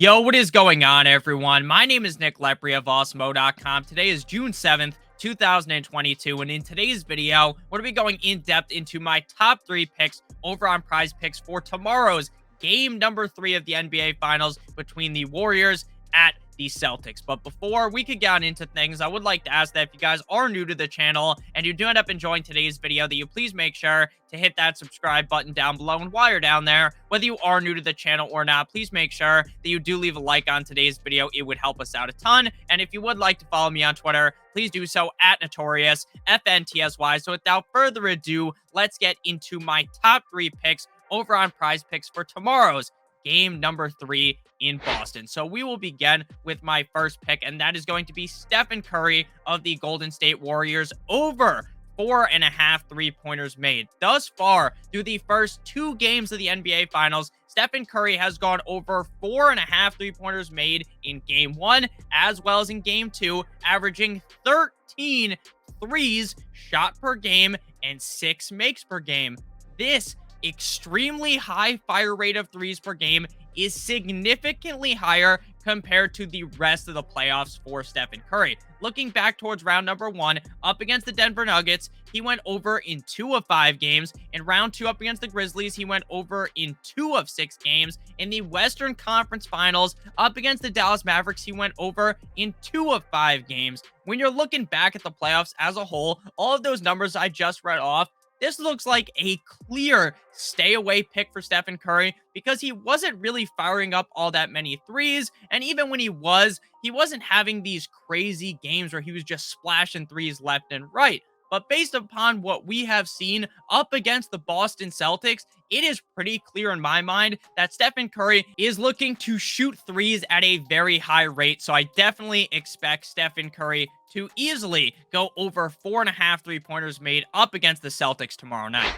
Yo, what is going on, everyone? My name is Nick Lepri of Awesemo.com. Today is June 7th, 2022, and in today's video, we're going to be going in depth into my top 3 picks over on PrizePicks for tomorrow's game number 3 of the NBA Finals between the Warriors at the Celtics. But before we could get on into things, I would like to ask that if you guys are new to the channel and you do end up enjoying today's video, that you please make sure to hit that subscribe button down below. And while you're down there, whether you are new to the channel or not, please make sure that you do leave a like on today's video. It would help us out a ton. And if you would like to follow me on Twitter, please do so at Notorious FNTSY. So without further ado, let's get into my top 3 picks over on PrizePicks for tomorrow's game number 3 in Boston. So we will begin with my first pick, and that is going to be Stephen Curry of the Golden State Warriors over 4.5 3-pointers made. Thus far, through the first 2 games of the NBA Finals, Stephen Curry has gone over 4.5 3-pointers made in Game 1 as well as in Game 2, averaging 13 threes shot per game and 6 makes per game. This extremely high fire rate of threes per game is significantly higher compared to the rest of the playoffs for Stephen Curry. Looking back towards round number 1 up against the Denver Nuggets, he went over in 2 of 5 games. In round 2 up against the Grizzlies, he went over in 2 of 6 games. In the Western Conference Finals up against the Dallas Mavericks, he went over in 2 of 5 games. When you're looking back at the playoffs as a whole, all of those numbers I just read off, this looks like a clear stay away pick for Stephen Curry because he wasn't really firing up all that many threes. And even when he wasn't having these crazy games where he was just splashing threes left and right. But based upon what we have seen up against the Boston Celtics, it is pretty clear in my mind that Stephen Curry is looking to shoot threes at a very high rate. So I definitely expect Stephen Curry to easily go over 4.5 3-pointers made up against the Celtics tomorrow night.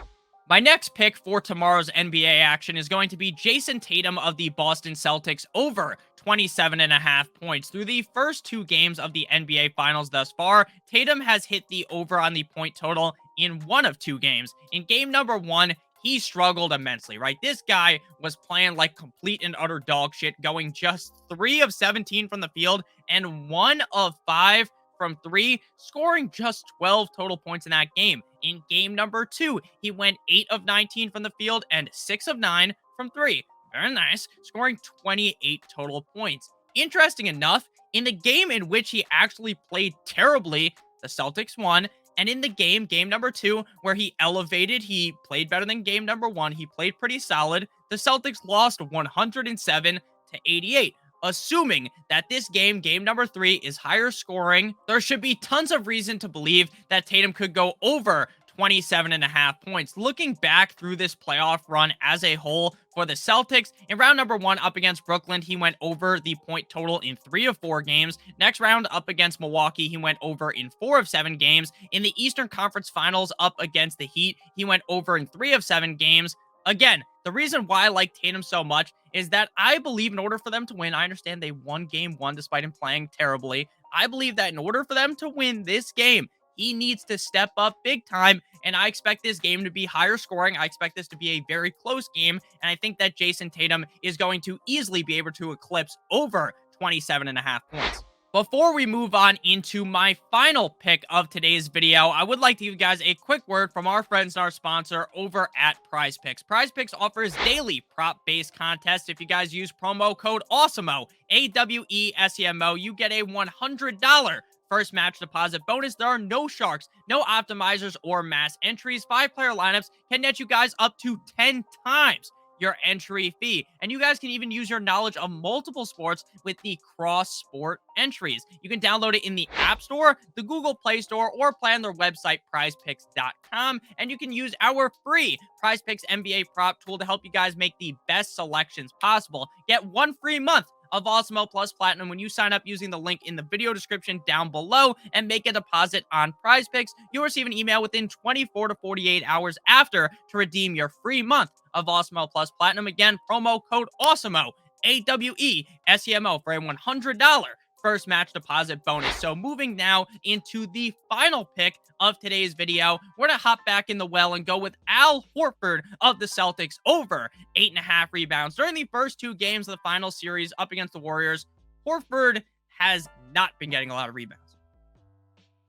My next pick for tomorrow's NBA action is going to be Jayson Tatum of the Boston Celtics over 27.5 points. Through the first 2 games of the NBA Finals thus far, Tatum has hit the over on the point total in 1 of 2 games. In game number 1, he struggled immensely, right? This guy was playing like complete and utter dog shit, going just 3 of 17 from the field and 1 of 5 from 3, scoring just 12 total points in that game. In game number 2, he went 8 of 19 from the field and 6 of 9 from 3. Very nice, scoring 28 total points. Interesting enough, in the game in which he actually played terribly, the Celtics won. And in the game number 2, where he elevated, he played better than game number 1. He played pretty solid. The Celtics lost 107 to 88. Assuming that this game number 3, is higher scoring, there should be tons of reason to believe that Tatum could go over 27.5 points. Looking back through this playoff run as a whole for the Celtics, in round number 1 up against Brooklyn, he went over the point total in 3 of 4 games. Next round up against Milwaukee, he went over in 4 of 7 games. In the Eastern Conference Finals up against the Heat, he went over in 3 of 7 games. Again, the reason why I like Tatum so much is that I believe in order for them to win, I understand they won game 1 despite him playing terribly. I believe that in order for them to win this game, he needs to step up big time, and I expect this game to be higher scoring. I expect this to be a very close game, and I think that Jayson Tatum is going to easily be able to eclipse over 27.5 points. Before we move on into my final pick of today's video, I would like to give you guys a quick word from our friends and our sponsor over at PrizePicks. PrizePicks offers daily prop-based contests. If you guys use promo code Awesemo, AWESEMO, you get a $100 first match deposit bonus. There are no sharks, no optimizers, or mass entries. 5-player lineups can net you guys up to 10 times your entry fee. And you guys can even use your knowledge of multiple sports with the cross-sport entries. You can download it in the App Store, the Google Play Store, or play on their website, prizepicks.com. And you can use our free PrizePicks NBA prop tool to help you guys make the best selections possible. Get 1 free month of Awesemo Plus Platinum when you sign up using the link in the video description down below and make a deposit on PrizePicks. You'll receive an email within 24 to 48 hours after to redeem your free month of Awesemo Plus Platinum. Again, promo code Awesemo, AWESEMO, for a $100 first match deposit bonus. So moving now into the final pick of today's video, we're going to hop back in the well and go with Al Horford of the Celtics over 8.5 rebounds. During the first 2 games of the final series up against the Warriors, Horford has not been getting a lot of rebounds.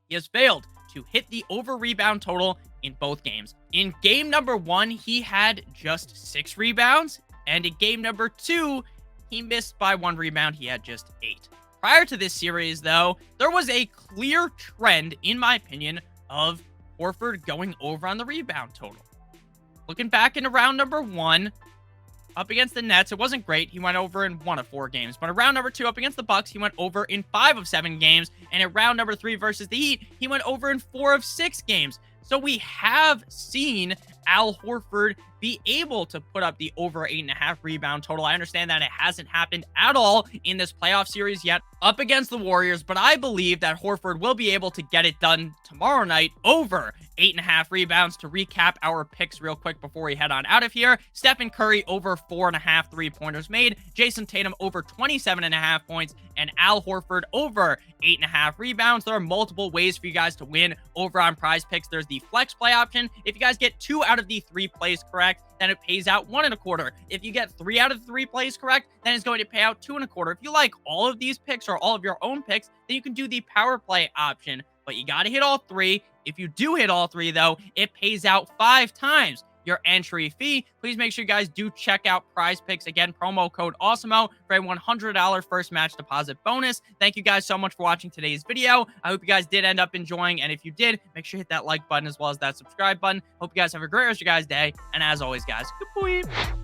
He has failed to hit the over rebound total in both games. In game number 1, he had just 6 rebounds, and in game number 2, he missed by 1 rebound. He had just 8. Prior to this series, though, there was a clear trend, in my opinion, of Horford going over on the rebound total. Looking back into round number 1, up against the Nets, it wasn't great. He went over in 1 of 4 games. But in round number 2, up against the Bucks, he went over in 5 of 7 games. And in round number 3 versus the Heat, he went over in 4 of 6 games. So we have seen Al Horford be able to put up the over 8.5 rebound total. I understand that it hasn't happened at all in this playoff series yet up against the Warriors, but I believe that Horford will be able to get it done tomorrow night over 8.5 rebounds. To recap our picks real quick before we head on out of here: Stephen Curry over 4.5 3-pointers made, Jayson Tatum over 27.5 points, and Al Horford over 8.5 rebounds. There are multiple ways for you guys to win over on PrizePicks. There's the flex play option. If you guys get 2 out of the 3 plays correct, then it pays out 1.25. If you get 3 out of the 3 plays correct, then it's going to pay out 2.25. If you like all of these picks or all of your own picks, then you can do the power play option, but you got to hit all 3. If you do hit all 3, though, it pays out 5 times your entry fee. Please make sure you guys do check out PrizePicks. Again, promo code Awesemo for a $100 first match deposit bonus. Thank you guys so much for watching today's video. I hope you guys did end up enjoying, and if you did, make sure you hit that like button as well as that subscribe button. Hope you guys have a great rest of your guys' day, and as always, guys, good boy.